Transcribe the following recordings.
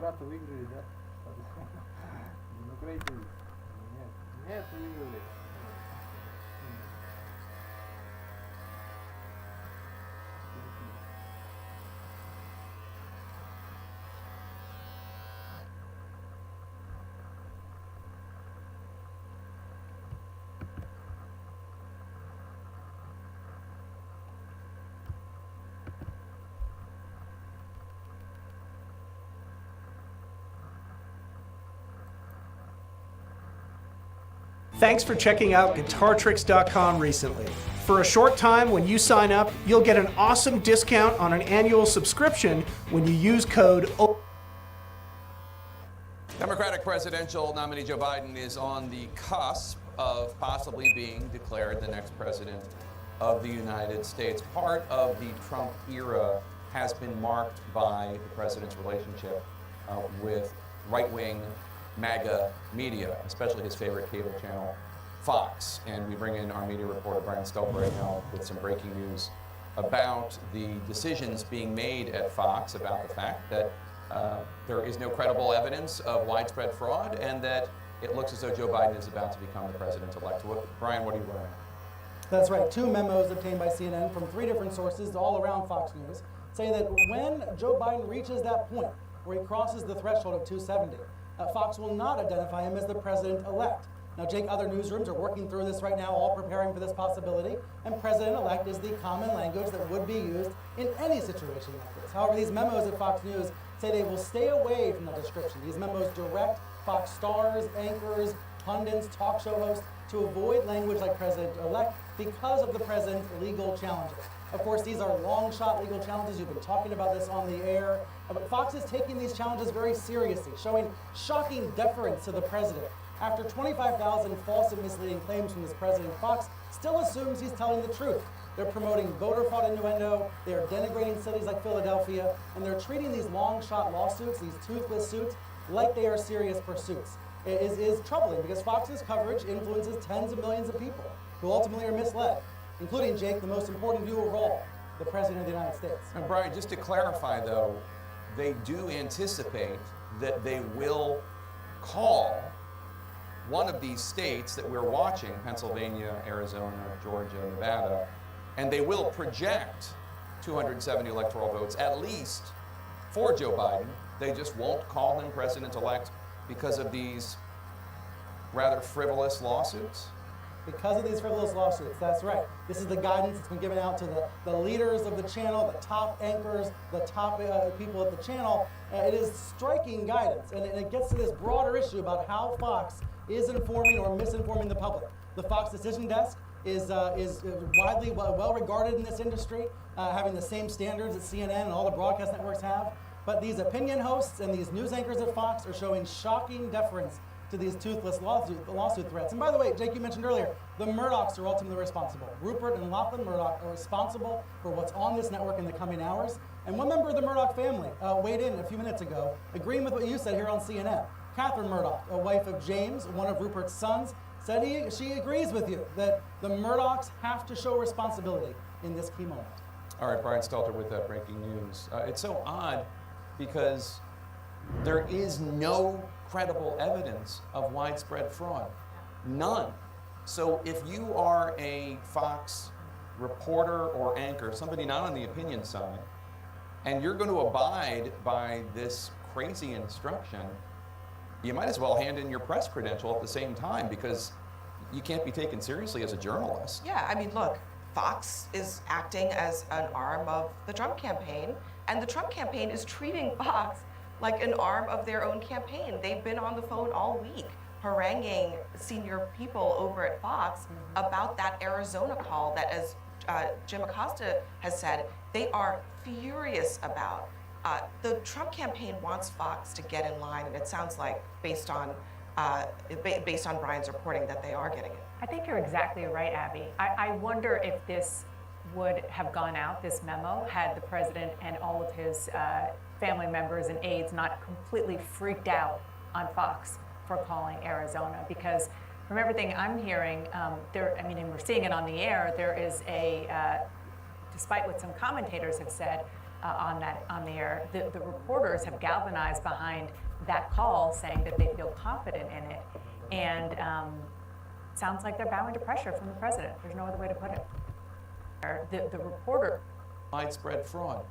брата выиграли, да? На Украине. Нет, нет, выиграли. Thanks for checking out GuitarTricks.com recently. For a short time, when you sign up, you'll get an awesome discount on an annual subscription when you use code Democratic presidential nominee Joe Biden is on the cusp of possibly being declared the next president of the United States. Part of the Trump era has been marked by the president's relationship with right-wing MAGA media, especially his favorite cable channel, Fox. And we bring in our media reporter, Brian Stelper, right now with some breaking news about the decisions being made at Fox about the fact that there is no credible evidence of widespread fraud and that it looks as though Joe Biden is about to become the president-elect. Brian, what are you learning? That's right. 2 memos obtained by CNN from 3 different sources all around Fox News say that when Joe Biden reaches that point where he crosses the threshold of 270, Fox will not identify him as the president-elect. Now, Jake, other newsrooms are working through this right now, all preparing for this possibility, and president-elect is the common language that would be used in any situation like this. However, these memos at Fox News say they will stay away from that description. These memos direct Fox stars, anchors, pundits, talk show hosts to avoid language like president-elect because of the president's legal challenges. Of course, these are long-shot legal challenges. You've been talking about this on the air. But Fox is taking these challenges very seriously, showing shocking deference to the president. After 25,000 false and misleading claims from this president, Fox still assumes he's telling the truth. They're promoting voter fraud innuendo, they're denigrating cities like Philadelphia, and they're treating these long-shot lawsuits, these toothless suits, like they are serious pursuits. It is troubling because Fox's coverage influences tens of millions of people who ultimately are misled, including, Jake, the most important viewer of all, the President of the United States. And Brian, just to clarify, though, they do anticipate that they will call one of these states that we're watching, Pennsylvania, Arizona, Georgia, Nevada, and they will project 270 electoral votes, at least for Joe Biden. They just won't call him president-elect because of these rather frivolous lawsuits? Because of these frivolous lawsuits, that's right. This is the guidance that's been given out to the leaders of the channel, the top anchors, the top people at the channel. It is striking guidance, and it gets to this broader issue about how Fox is informing or misinforming the public. The Fox Decision Desk is widely well regarded in this industry, having the same standards that CNN and all the broadcast networks have. But these opinion hosts and these news anchors at Fox are showing shocking deference to these toothless lawsuit threats. And by the way, Jake, you mentioned earlier, the Murdochs are ultimately responsible. Rupert and Lachlan Murdoch are responsible for what's on this network in the coming hours. And one member of the Murdoch family weighed in a few minutes ago, agreeing with what you said here on CNN. Catherine Murdoch, a wife of James, one of Rupert's sons, said she agrees with you that the Murdochs have to show responsibility in this key moment. All right, Brian Stelter with that breaking news. It's so odd because there is no credible evidence of widespread fraud. None. So if you are a Fox reporter or anchor, somebody not on the opinion side, and you're going to abide by this crazy instruction, you might as well hand in your press credential at the same time because you can't be taken seriously as a journalist. Yeah, I mean, look, Fox is acting as an arm of the Trump campaign, and the Trump campaign is treating Fox like an arm of their own campaign. They've been on the phone all week haranguing senior people over at Fox about that Arizona call that, as Jim Acosta has said, they are furious about. The Trump campaign wants Fox to get in line, and it sounds like, based on Brian's reporting, that they are getting it. I think you're exactly right, Abby. I wonder if this would have gone out, this memo, had the president and all of his family members and aides not completely freaked out on Fox for calling Arizona. Because from everything I'm hearing, and we're seeing it on the air, there is despite what some commentators have said, on the air. The reporters have galvanized behind that call, saying that they feel confident in it, and sounds like they're bowing to pressure from the president. There's no other way to put it. The reporter. Widespread fraud.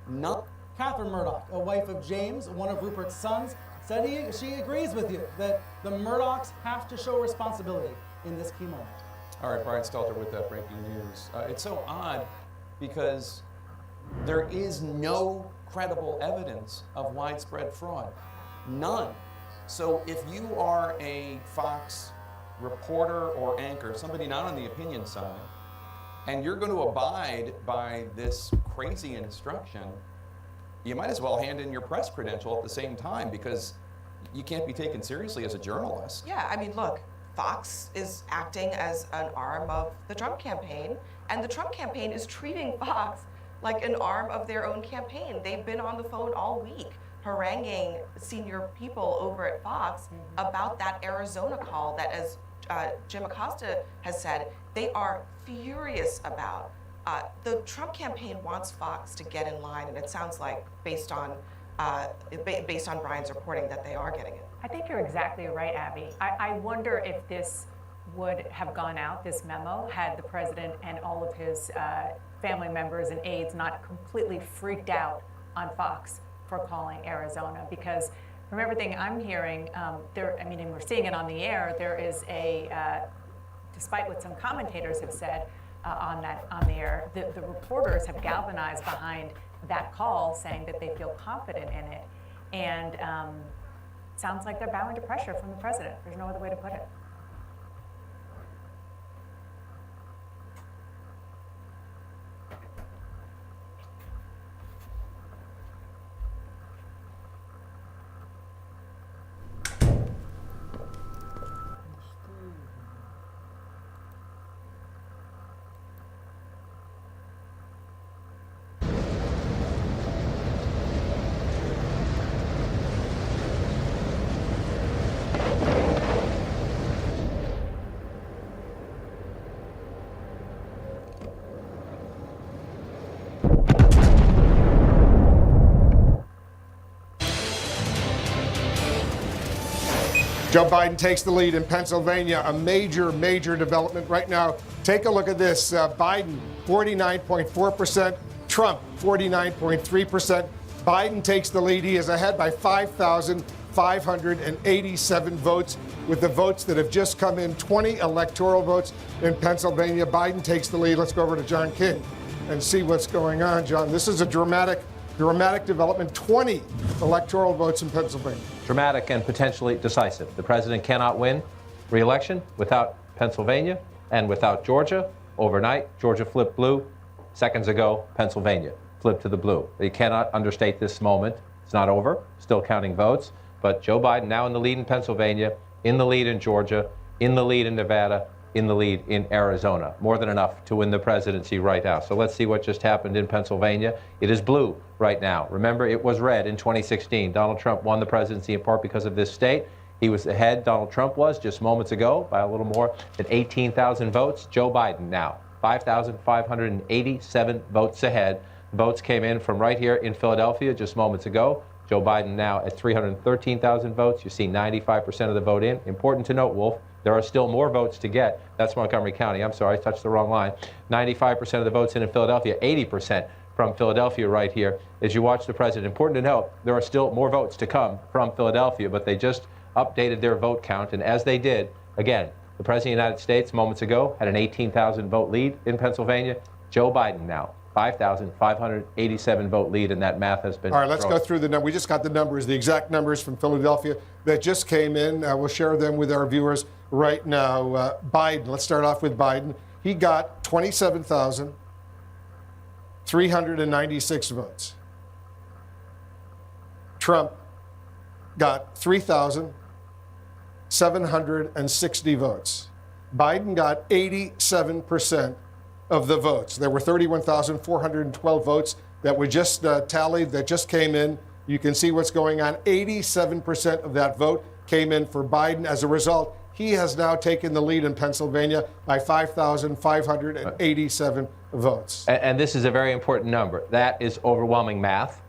Not. Catherine Murdoch, a wife of James, one of Rupert's sons, said she agrees with you that the Murdochs have to show responsibility in this key moment. All right, Brian Stelter with that breaking news. It's so odd because there is no credible evidence of widespread fraud. None. So if you are a Fox reporter or anchor, somebody not on the opinion side, and you're going to abide by this crazy instruction, you might as well hand in your press credential at the same time, because you can't be taken seriously as a journalist. Yeah, I mean, look, Fox is acting as an arm of the Trump campaign, and the Trump campaign is treating Fox like an arm of their own campaign. They've been on the phone all week haranguing senior people over at Fox about that Arizona call that, as Jim Acosta has said, they are furious about. The Trump campaign wants Fox to get in line, and it sounds like, based on Brian's reporting, that they are getting it. I think you're exactly right, Abby. I wonder if this would have gone out, this memo, had the president and all of his family members and aides not completely freaked out on Fox for calling Arizona. Because from everything I'm hearing, and we're seeing it on the air, there is despite what some commentators have said on the air, the reporters have galvanized behind that call, saying that they feel confident in it. And sounds like they're bowing to pressure from the president. There's no other way to put it. Joe Biden takes the lead in Pennsylvania, a major, major development right now. Take a look at this. Biden, 49.4%. Trump, 49.3%. Biden takes the lead. He is ahead by 5,587 votes. With the votes that have just come in, 20 electoral votes in Pennsylvania. Biden takes the lead. Let's go over to John King and see what's going on. John, this is a dramatic development. 20 electoral votes in Pennsylvania. Dramatic and potentially decisive. The president cannot win re-election without Pennsylvania and without Georgia. Overnight, Georgia flipped blue. Seconds ago, Pennsylvania flipped to the blue. You cannot understate this moment. It's not over. Still counting votes. But Joe Biden now in the lead in Pennsylvania, in the lead in Georgia, in the lead in Nevada, in the lead in Arizona. More than enough to win the presidency right now. So let's see what just happened in Pennsylvania. It is blue right now. Remember, it was red in 2016. Donald Trump won the presidency in part because of this state. He was ahead, Donald Trump was, just moments ago by a little more than 18,000 votes. Joe Biden now, 5,587 votes ahead. Votes came in from right here in Philadelphia just moments ago. Joe Biden now at 313,000 votes. You see 95% of the vote in. Important to note, Wolf, there are still more votes to get. That's Montgomery County. I'm sorry, I touched the wrong line. 95% of the votes in Philadelphia, 80% from Philadelphia right here. As you watch the president, important to note, there are still more votes to come from Philadelphia, but they just updated their vote count. And as they did, again, the president of the United States moments ago had an 18,000 vote lead in Pennsylvania. Joe Biden now, 5,587 vote lead, and that math has been. All right, let's go through the number. We just got the numbers, the exact numbers from Philadelphia that just came in. We'll share them with our viewers right now. Biden, let's start off with Biden. He got 27,396 votes. Trump got 3,760 votes. Biden got 87% of the votes. There were 31,412 votes that were just tallied, that just came in. You can see what's going on. 87% of that vote came in for Biden. As a result, He has now taken the lead in Pennsylvania by 5,587 votes. And this is a very important number. That is overwhelming math.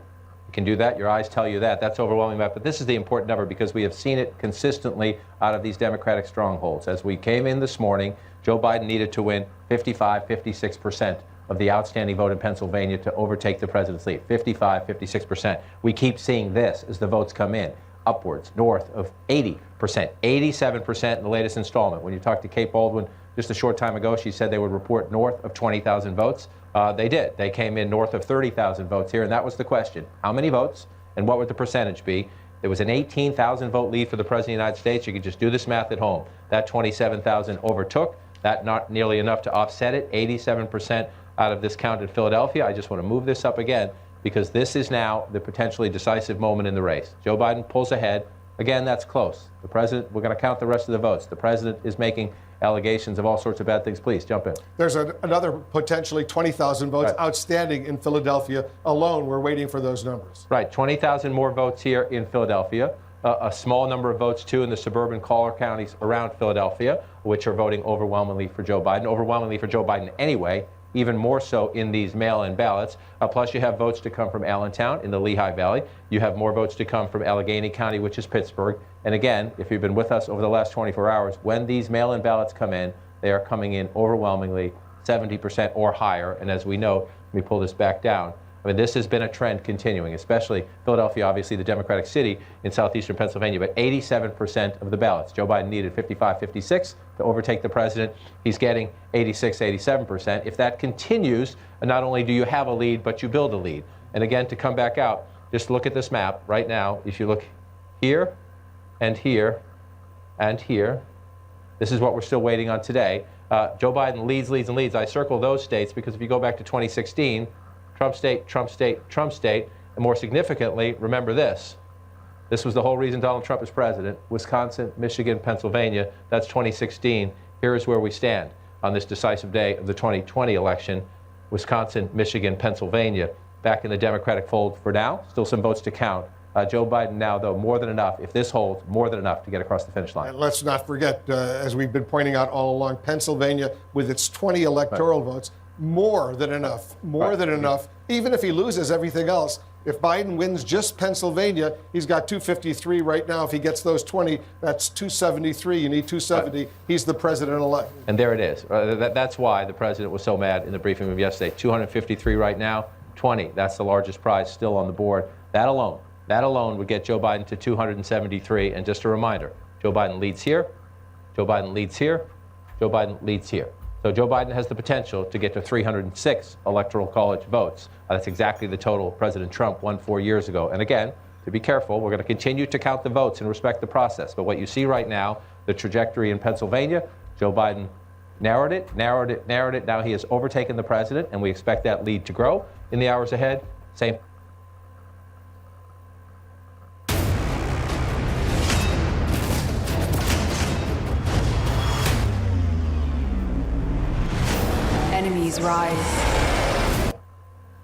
You can do that. Your eyes tell you that. That's overwhelming math. But this is the important number because we have seen it consistently out of these Democratic strongholds. As we came in this morning, Joe Biden needed to win 55, 56% of the outstanding vote in Pennsylvania to overtake the president's lead. 55, 56%. We keep seeing this as the votes come in, upwards, north of 80%, 87% in the latest installment. When you talked to Kate Baldwin just a short time ago, she said they would report north of 20,000 votes. They did. They came in north of 30,000 votes here, and that was the question. How many votes, and what would the percentage be? There was an 18,000 vote lead for the President of the United States. You could just do this math at home. That 27,000 overtook. That not nearly enough to offset it. 87% out of this count in Philadelphia. I just want to move this up again because this is now the potentially decisive moment in the race. Joe Biden pulls ahead. Again, that's close. The president, we're going to count the rest of the votes. The president is making allegations of all sorts of bad things. Please jump in. There's another potentially 20,000 votes outstanding in Philadelphia alone. We're waiting for those numbers. Right, 20,000 more votes here in Philadelphia. A small number of votes, too, in the suburban collar counties around Philadelphia, which are voting overwhelmingly for Joe Biden. Overwhelmingly for Joe Biden anyway, even more so in these mail-in ballots. Plus, you have votes to come from Allentown in the Lehigh Valley. You have more votes to come from Allegheny County, which is Pittsburgh. And again, if you've been with us over the last 24 hours, when these mail-in ballots come in, they are coming in overwhelmingly 70% or higher. And as we know, let me pull this back down. I mean, this has been a trend continuing, especially Philadelphia, obviously the Democratic city in southeastern Pennsylvania, but 87% of the ballots. Joe Biden needed 55, 56 to overtake the president. He's getting 86, 87%. If that continues, not only do you have a lead, but you build a lead. And again, to come back out, just look at this map right now. If you look here and here and here, this is what we're still waiting on today. Joe Biden leads, leads, and leads. I circle those states because if you go back to 2016, Trump state, Trump state, Trump state, and more significantly, remember this. This was the whole reason Donald Trump is president. Wisconsin, Michigan, Pennsylvania, that's 2016. Here is where we stand on this decisive day of the 2020 election. Wisconsin, Michigan, Pennsylvania, back in the Democratic fold for now. Still some votes to count. Joe Biden now, though, more than enough, if this holds, more than enough to get across the finish line. And let's not forget, as we've been pointing out all along, Pennsylvania, with its 20 electoral votes, more than enough, more than enough, even if he loses everything else. If Biden wins just Pennsylvania, he's got 253 right now. If he gets those 20, that's 273. You need 270. He's the president-elect. And there it is. That's why the president was so mad in the briefing room yesterday. 253 right now, 20. That's the largest prize still on the board. That alone would get Joe Biden to 273. And just a reminder, Joe Biden leads here, Joe Biden leads here, Joe Biden leads here. So Joe Biden has the potential to get to 306 electoral college votes. That's exactly the total President Trump won 4 years ago. And again, to be careful, we're going to continue to count the votes and respect the process. But what you see right now, the trajectory in Pennsylvania, Joe Biden narrowed it. Now he has overtaken the president, and we expect that lead to grow in the hours ahead. Same. Enemies rise.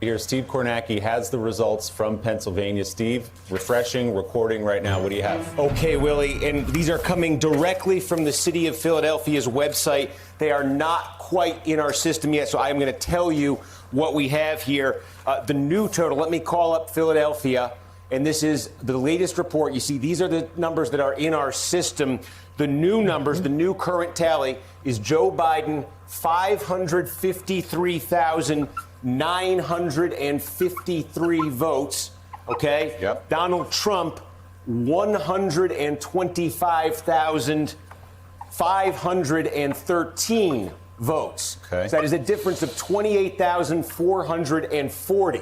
Here, Steve Kornacki has the results from Pennsylvania. Steve, refreshing, recording right now. What do you have? Okay, Willie, and these are coming directly from the city of Philadelphia's website. They are not quite in our system yet, so I'm going to tell you what we have here. The new total, let me call up Philadelphia, and this is the latest report. You see, these are the numbers that are in our system. The new numbers, the new current tally is Joe Biden, 553,953 votes, okay? Yep. Donald Trump, 125,513 votes. Okay. So that is a difference of 28,440,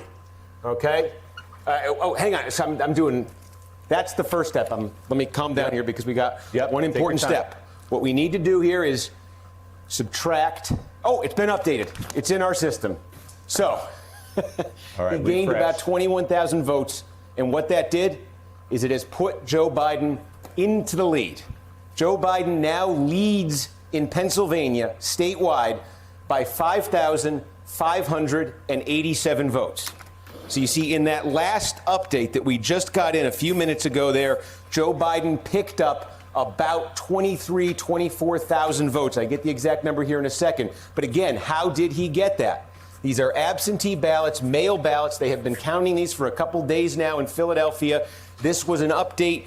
okay? Hang on, so I'm doing, that's the first step. Let me calm down here because we got one important step. What we need to do here is subtract. Oh, it's been updated. It's in our system. So, all right, he gained about 21,000 votes, and what that did is it has put Joe Biden into the lead. Joe Biden now leads in Pennsylvania statewide by 5,587 votes. So you see, in that last update that we just got in a few minutes ago there, Joe Biden picked up about 24,000 votes. I get the exact number here in a second. But again, how did he get that? These are absentee ballots, mail ballots. They have been counting these for a couple days now in Philadelphia. This was an update.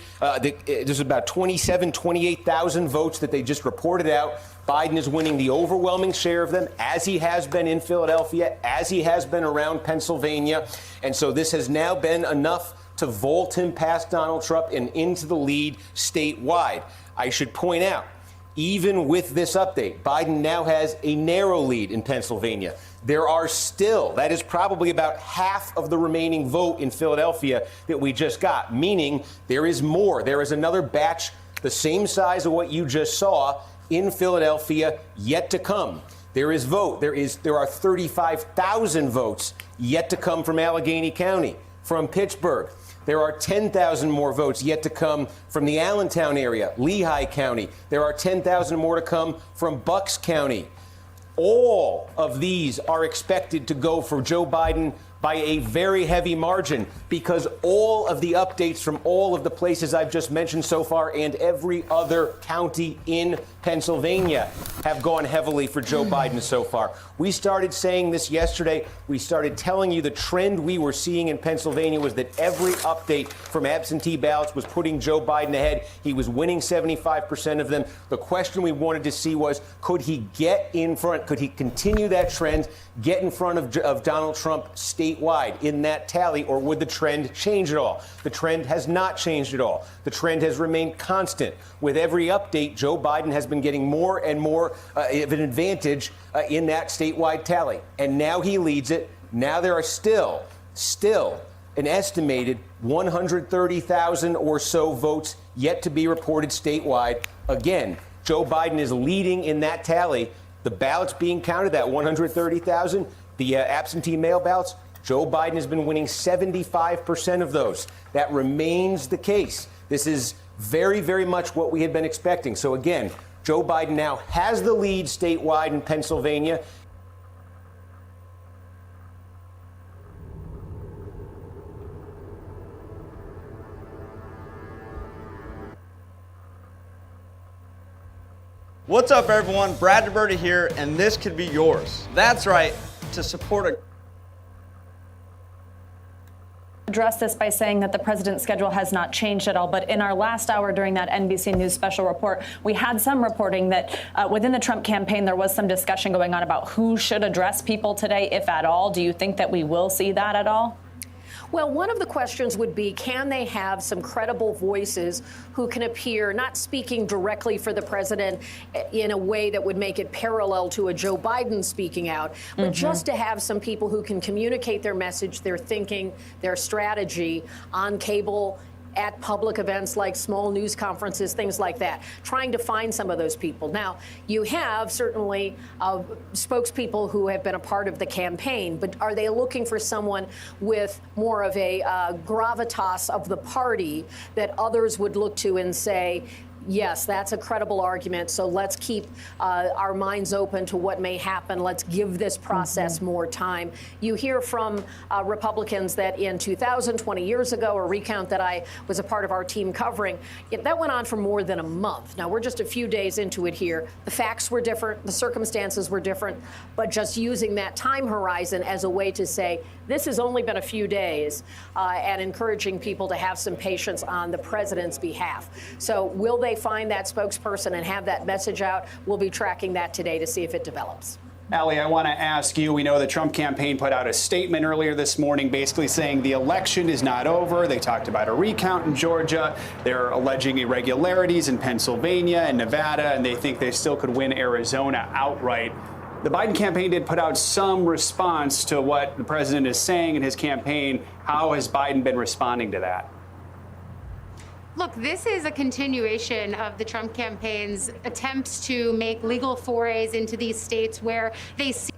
There's about 28,000 votes that they just reported out. Biden is winning the overwhelming share of them, as he has been in Philadelphia, as he has been around Pennsylvania. And so this has now been enough to vault him past Donald Trump and into the lead statewide. I should point out, even with this update, Biden now has a narrow lead in Pennsylvania. There are still, that is probably about half of the remaining vote in Philadelphia that we just got, meaning there is more. There is another batch the same size of what you just saw in Philadelphia yet to come. There is vote. There are 35,000 votes yet to come from Allegheny County, from Pittsburgh. There are 10,000 more votes yet to come from the Allentown area, Lehigh County. There are 10,000 more to come from Bucks County. All of these are expected to go for Joe Biden by a very heavy margin, because all of the updates from all of the places I've just mentioned so far and every other county in Pennsylvania have gone heavily for Joe Biden so far. We started saying this yesterday. We started telling you the trend we were seeing in Pennsylvania was that every update from absentee ballots was putting Joe Biden ahead. He was winning 75% of them. The question we wanted to see was, could he get in front? Could he continue that trend, get in front of Donald Trump statewide in that tally, or would the trend change at all? The trend has not changed at all. The trend has remained constant. With every update, Joe Biden has been getting more and more of an advantage in that statewide tally. And now he leads it. Now there are still an estimated 130,000 or so votes yet to be reported statewide. Again, Joe Biden is leading in that tally. The ballots being counted, that 130,000, the absentee mail ballots, Joe Biden has been winning 75% of those. That remains the case. This is very, very much what we had been expecting. So again, Joe Biden now has the lead statewide in Pennsylvania. What's up, everyone? Brad DeBerta here, and this could be yours. That's right, to support a address this by saying that the president's schedule has not changed at all. But in our last hour during that NBC News special report, we had some reporting that within the Trump campaign, there was some discussion going on about who should address people today, if at all. Do you think that we will see that at all? Well, one of the questions would be, can they have some credible voices who can appear not speaking directly for the president in a way that would make it parallel to a Joe Biden speaking out, but just to have some people who can communicate their message, their thinking, their strategy on cable, at public events like small news conferences, things like that, trying to find some of those people. Now, you have certainly spokespeople who have been a part of the campaign, but are they looking for someone with more of a gravitas of the party that others would look to and say, yes, that's a credible argument, so let's keep our minds open to what may happen. Let's give this process more time. You hear from Republicans that in 2000, 20 years ago, a recount that I was a part of our team covering, that went on for more than a month. Now, we're just a few days into it here. The facts were different, the circumstances were different, but just using that time horizon as a way to say, this has only been a few days, and encouraging people to have some patience on the president's behalf. So will they find that spokesperson and have that message out? We'll be tracking that today to see if it develops. Allie, I want to ask you, we know the Trump campaign put out a statement earlier this morning basically saying the election is not over. They talked about a recount in Georgia. They're alleging irregularities in Pennsylvania and Nevada, and they think they still could win Arizona outright. The Biden campaign did put out some response to what the president is saying in his campaign. How has Biden been responding to that? Look, this is a continuation of the Trump campaign's attempts to make legal forays into these states where they see.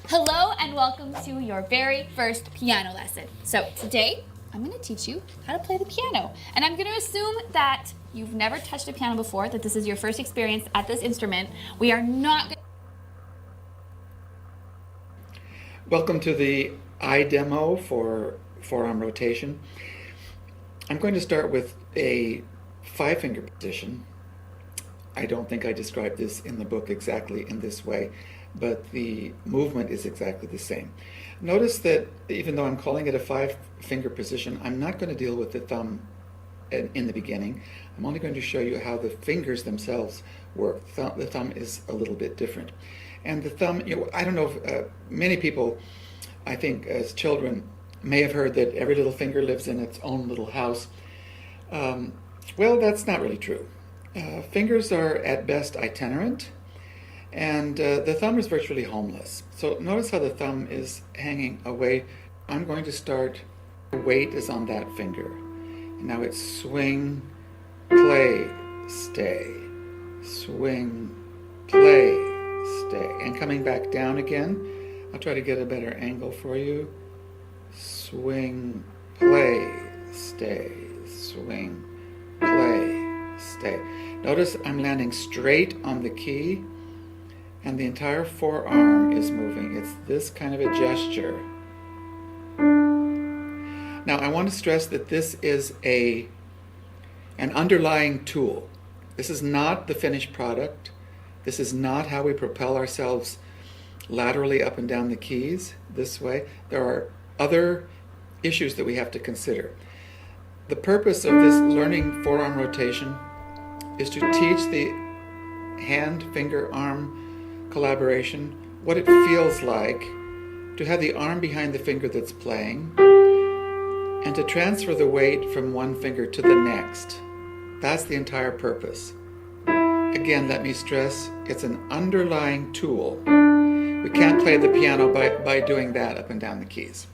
Hello and welcome to your very first piano lesson. So today, I'm going to teach you how to play the piano. And I'm going to assume that you've never touched a piano before, that this is your first experience at this instrument. We are not going to... Welcome to the eye demo for forearm rotation. I'm going to start with a 5-finger position. I don't think I described this in the book exactly in this way, but the movement is exactly the same. Notice that even though I'm calling it a 5-finger position, I'm not going to deal with the thumb in the beginning. I'm only going to show you how the fingers themselves work. The thumb is a little bit different. And the thumb, I don't know if many people, I think as children, may have heard that every little finger lives in its own little house. Well, that's not really true. Fingers are at best itinerant, and the thumb is virtually homeless. So notice how the thumb is hanging away. I'm going to start, the weight is on that finger. And now it's swing, play, stay. Swing, play, stay. And coming back down again. I'll try to get a better angle for you. Swing, play, stay. Swing, play, stay. Notice I'm landing straight on the key, and the entire forearm is moving. It's this kind of a gesture. Now I want to stress that this is an underlying tool. This is not the finished product. This is not how we propel ourselves laterally up and down the keys this way. There are other issues that we have to consider. The purpose of this learning forearm rotation is to teach the hand, finger, arm collaboration, what it feels like to have the arm behind the finger that's playing, and to transfer the weight from one finger to the next. That's the entire purpose. Again, let me stress, it's an underlying tool. We can't play the piano by doing that up and down the keys.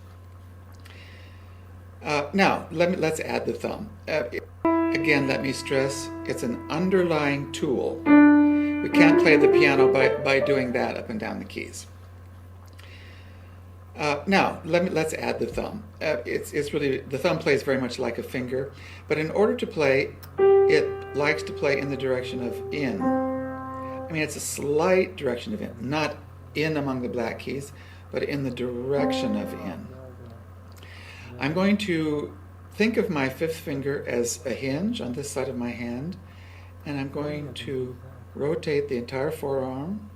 Now, let's add the thumb. Again, let me stress, it's an underlying tool. We can't play the piano by doing that up and down the keys. Now, let's add the thumb. It's really, the thumb plays very much like a finger, but in order to play, it likes to play in the direction of in. I mean, it's a slight direction of in, not in among the black keys, but in the direction of in. I'm going to think of my 5th finger as a hinge on this side of my hand, and I'm going to rotate the entire forearm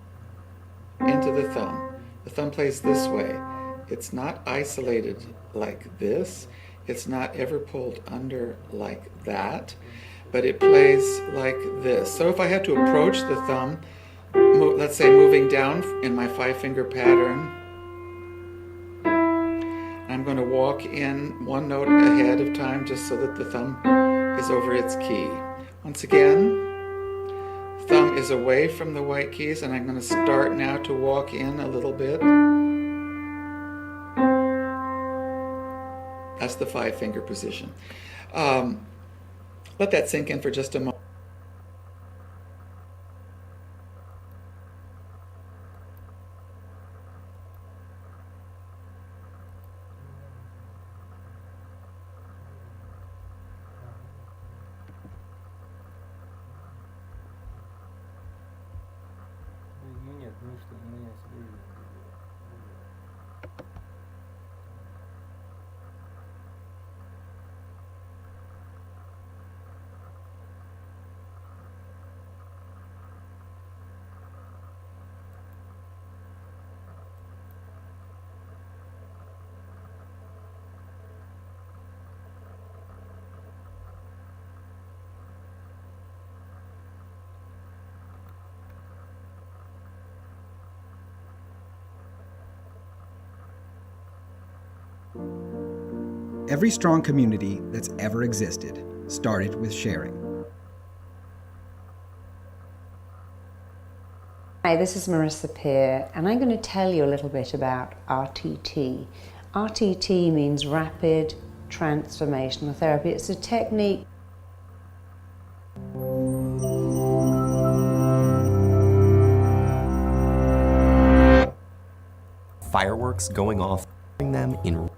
into the thumb. The thumb plays this way. It's not isolated like this. It's not ever pulled under like that, but it plays like this. So if I had to approach the thumb, let's say moving down in my 5-finger pattern, I'm going to walk in one note ahead of time just so that the thumb is over its key. Once again, thumb is away from the white keys, and I'm going to start now to walk in a little bit. That's the 5-finger position. Let that sink in for just a moment. Every strong community that's ever existed started with sharing. Hi, this is Marissa Peer, and I'm going to tell you a little bit about RTT. RTT means Rapid Transformational Therapy. It's a technique. Fireworks going off, them in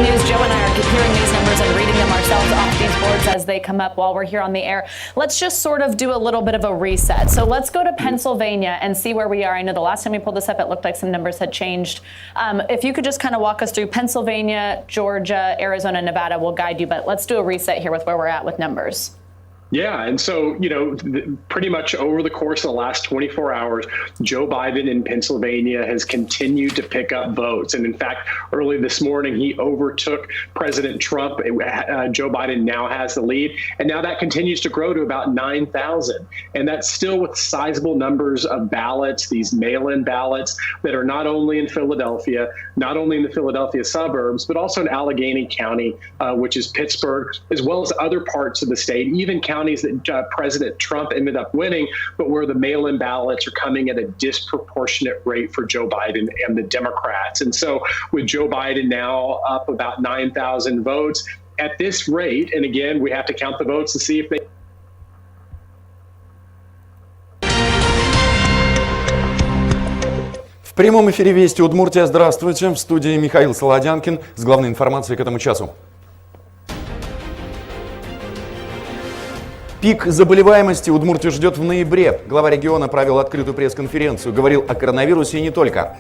News. Joe and I are hearing these numbers and reading them ourselves off these boards as they come up while we're here on the air. Let's just sort of do a little bit of a reset. So let's go to Pennsylvania and see where we are. I know the last time we pulled this up, it looked like some numbers had changed. If you could just kind of walk us through Pennsylvania, Georgia, Arizona, Nevada, we'll guide you, but let's do a reset here with where we're at with numbers. Yeah, and so, pretty much over the course of the last 24 hours, Joe Biden in Pennsylvania has continued to pick up votes. And in fact, early this morning, he overtook President Trump. Joe Biden now has the lead. And now that continues to grow to about 9,000. And that's still with sizable numbers of ballots, these mail-in ballots that are not only in Philadelphia, not only in the Philadelphia suburbs, but also in Allegheny County, which is Pittsburgh, as well as other parts of the state, even counties that President Trump ended up winning, but where the mail-in ballots are coming at a disproportionate rate for Joe Biden and the Democrats. And so with Joe Biden now up about 9,000 votes at this rate, and again, we have to count the votes to see if they... В прямом эфире «Вести Удмуртия». Здравствуйте. В студии Михаил Солодянкин с главной информацией к этому часу. Пик заболеваемости Удмуртию ждет в ноябре. Глава региона провел открытую пресс-конференцию. Говорил о коронавирусе и не только.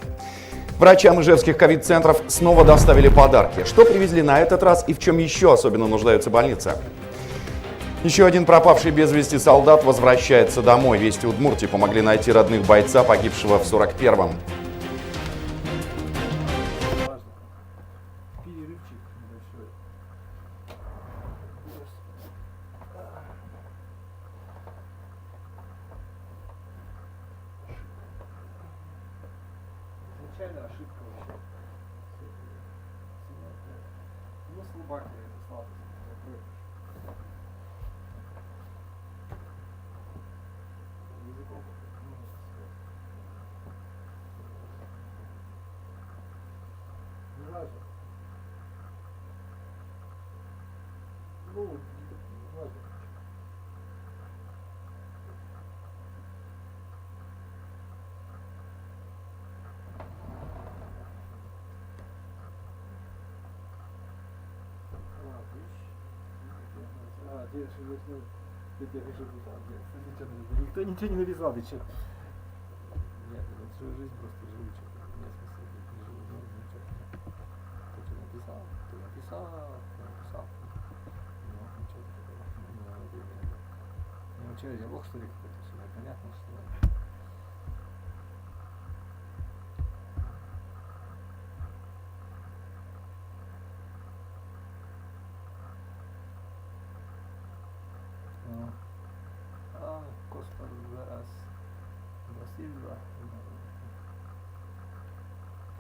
Врачам ижевских ковид-центров снова доставили подарки. Что привезли на этот раз и в чем еще особенно нуждаются больницы? Еще один пропавший без вести солдат возвращается домой. Вести Удмуртии помогли найти родных бойца, погибшего в 41-м. Никто ничего не написал, ты че? Нет, это свою жизнь просто живу, что-то. Нет смысла, не живу, ничего. Кто что написал? Кто написал? Кто написал? Ну, ничего такого. Ну, что, я Бог, что ли, какой-то сюда? Понятно, что...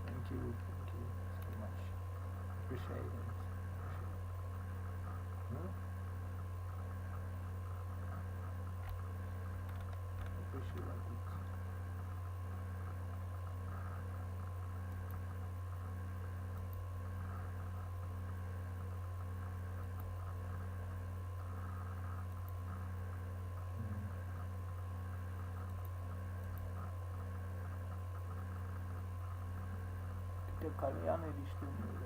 Thank you so much. Appreciate it. Appreciate it. Karayan eriştirmiyor.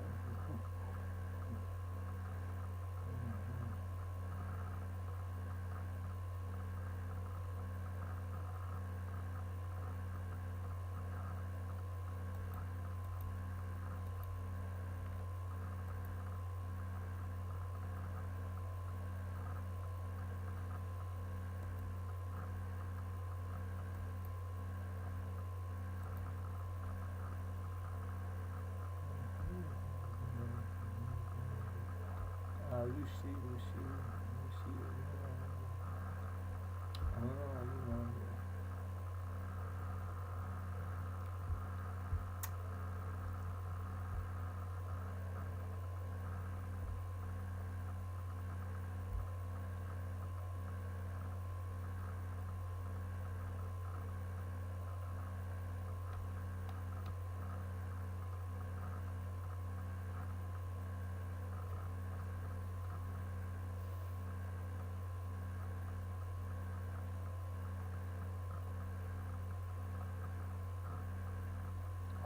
Lucy.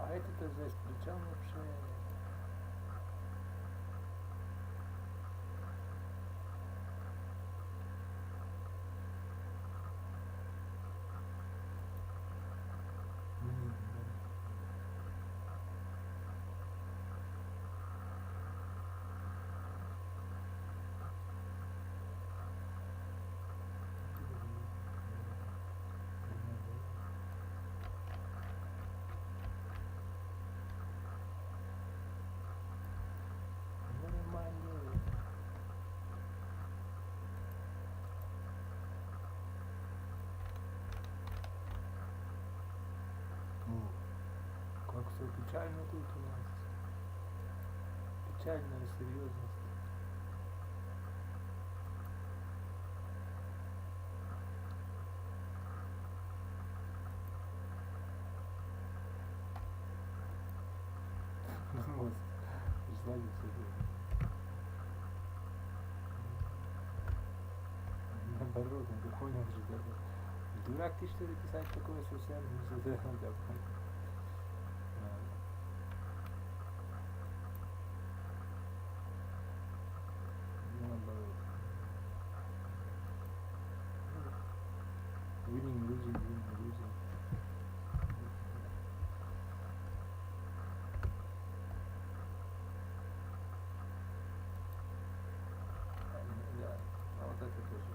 А это-то здесь при чем вообще? Печально тут у нас. Печальная серьезность. Вот. Пришла не наоборот, он понял же, да. Дурак ты что ли писать такое совсем? Наоборот. Winning, losing, winning, losing. Да, а вот это тоже.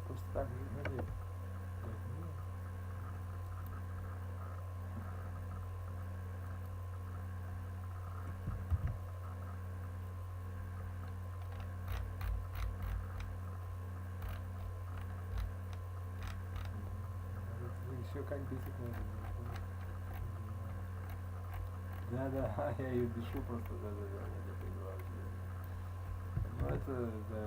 Просто так не говорит. Еще как бесит можно. Да, я ее бешу просто, да, я понимаю. Ну это, да,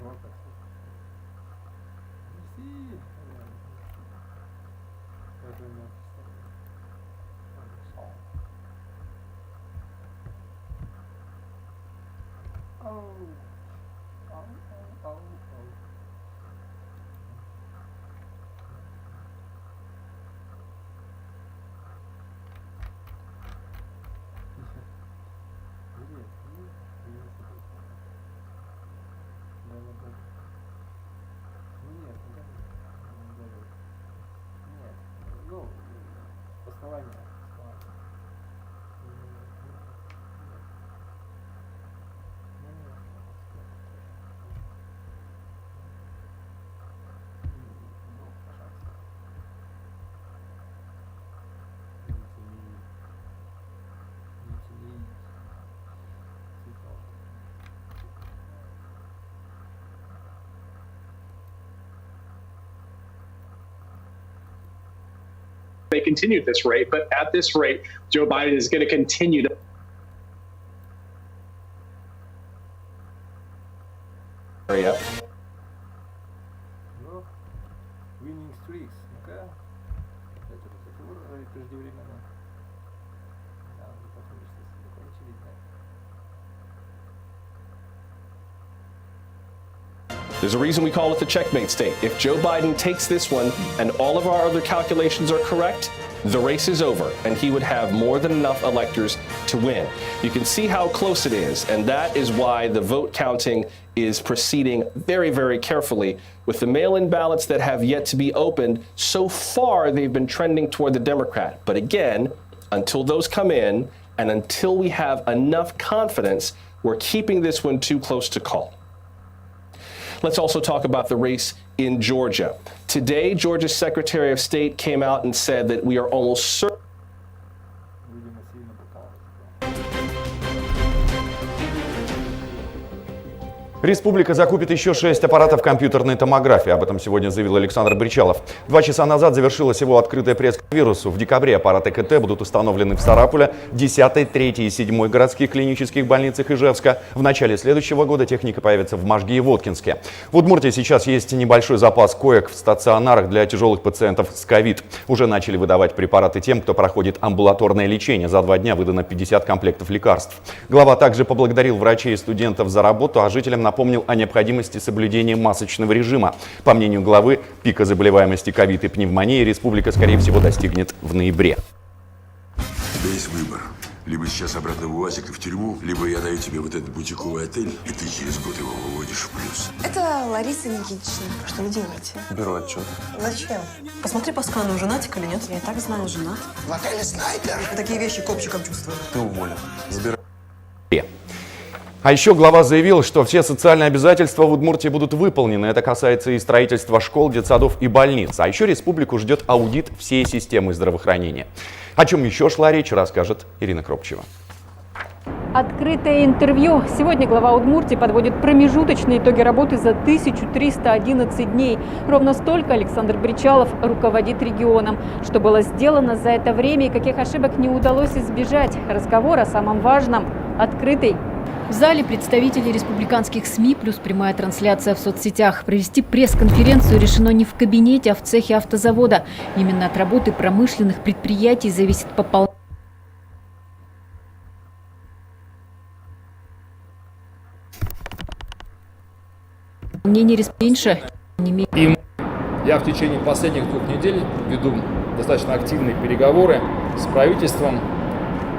вот так. Merci. Ну, основание. They continue at this rate, but at this rate, Joe Biden is going to continue to. Hurry up. Ну, winning streaks, ну-ка. Это разговор преждевременно. Да, потом что закончили, да. There's a reason we call it the checkmate state. If Joe Biden takes this one and all of our other calculations are correct, the race is over and he would have more than enough electors to win. You can see how close it is, and that is why the vote counting is proceeding very, very carefully. With the mail-in ballots that have yet to be opened, so far they've been trending toward the Democrat. But again, until those come in and until we have enough confidence, we're keeping this one too close to call. Let's also talk about the race in Georgia. Today, Georgia's Secretary of State came out and said that we are almost certain. Республика закупит еще 6 аппаратов компьютерной томографии. Об этом сегодня заявил Александр Бричалов. 2 часа назад завершилась его открытая пресс-конференция. В декабре аппараты КТ будут установлены в Сарапуле, 10-й, 3-й и 7-й городских клинических больницах Ижевска. В начале следующего года техника появится в Можге и Воткинске. В Удмуртии сейчас есть небольшой запас коек в стационарах для тяжелых пациентов с ковид. Уже начали выдавать препараты тем, кто проходит амбулаторное лечение. За 2 дня выдано 50 комплектов лекарств. Глава также поблагодарил врачей и студентов за работу, а жителям напомнил о необходимости соблюдения масочного режима. По мнению главы, пика заболеваемости ковид и пневмонии республика, скорее всего, достигнет в ноябре. У тебя есть выбор. Либо сейчас обратно в УАЗик и в тюрьму, либо я даю тебе вот этот бутиковый отель, и ты через год его выводишь в плюс. Это Лариса Никитична. Что вы делаете? Беру отчет. Зачем? Посмотри по скану, женатик или нет. Я и так знаю, женат. В отеле снайпер. Я такие вещи копчиком чувствую. Ты уволен. Забирай. А еще глава заявил, что все социальные обязательства в Удмуртии будут выполнены. Это касается и строительства школ, детсадов и больниц. А еще республику ждет аудит всей системы здравоохранения. О чем еще шла речь, расскажет Ирина Кропчева. Открытое интервью. Сегодня глава Удмуртии подводит промежуточные итоги работы за 1311 дней. Ровно столько Александр Бричалов руководит регионом. Что было сделано за это время и каких ошибок не удалось избежать. Разговор о самом важном – открытый. В зале представители республиканских СМИ плюс прямая трансляция в соцсетях. Провести пресс-конференцию решено не в кабинете, а в цехе автозавода. Именно от работы промышленных предприятий зависит пополнение. И я в течение последних 2 недель веду достаточно активные переговоры с правительством.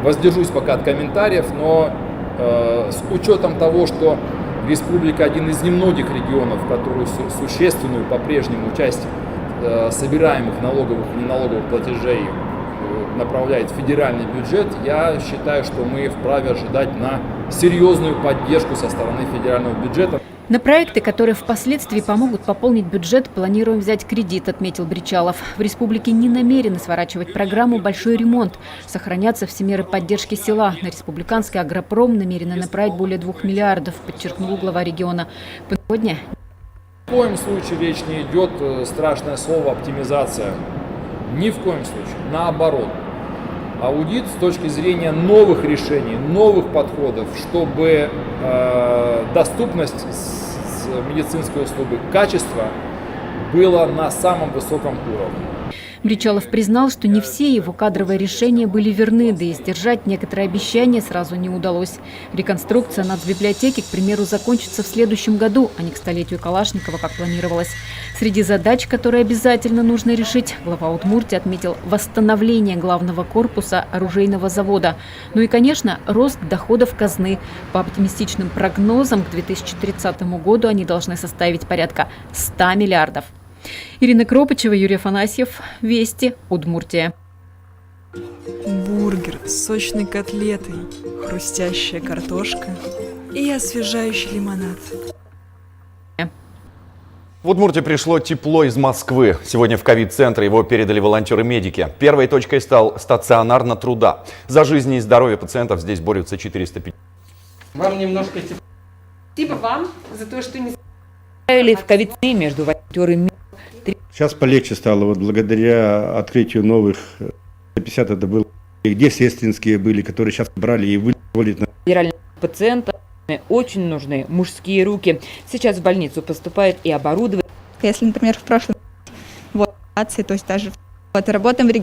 Воздержусь пока от комментариев, но с учетом того, что республика один из немногих регионов, который существенную по-прежнему часть собираемых налоговых и неналоговых платежей направляет в федеральный бюджет, я считаю, что мы вправе ожидать на серьезную поддержку со стороны федерального бюджета. На проекты, которые впоследствии помогут пополнить бюджет, планируем взять кредит, отметил Бричалов. В республике не намерены сворачивать программу «Большой ремонт». Сохранятся все меры поддержки села. На республиканский агропром намерены направить более 2 миллиардов, подчеркнул глава региона. Сегодня Ни в коем случае речь не идет, страшное слово, оптимизация. Ни в коем случае. Наоборот. Аудит с точки зрения новых решений, новых подходов, чтобы доступность медицинской услуги, качество было на самом высоком уровне. Бричалов признал, что не все его кадровые решения были верны, да и сдержать некоторые обещания сразу не удалось. Реконструкция нацбиблиотеки, к примеру, закончится в следующем году, а не к столетию Калашникова, как планировалось. Среди задач, которые обязательно нужно решить, глава Удмуртии отметил восстановление главного корпуса оружейного завода. Ну и, конечно, рост доходов казны. По оптимистичным прогнозам, к 2030 году они должны составить порядка 100 миллиардов. Ирина Кропчева, Юрий Афанасьев. Вести. Удмуртия. Бургер с сочной котлетой, хрустящая картошка и освежающий лимонад. В Удмуртии пришло тепло из Москвы. Сегодня в ковид-центр его передали волонтеры-медики. Первой точкой стал стационар на Труда. За жизнь и здоровье пациентов здесь борются 450. Вам немножко тепло. Спасибо вам за то, что не в ковид-центре между волонтерами. Сейчас полегче стало, вот благодаря открытию новых 50 это было, где сестринские были, которые сейчас брали и выводят на федеральных пациентов. Очень нужны мужские руки. Сейчас в больницу поступает и оборудование. Если, например, в прошлом то есть даже работаем в регионе.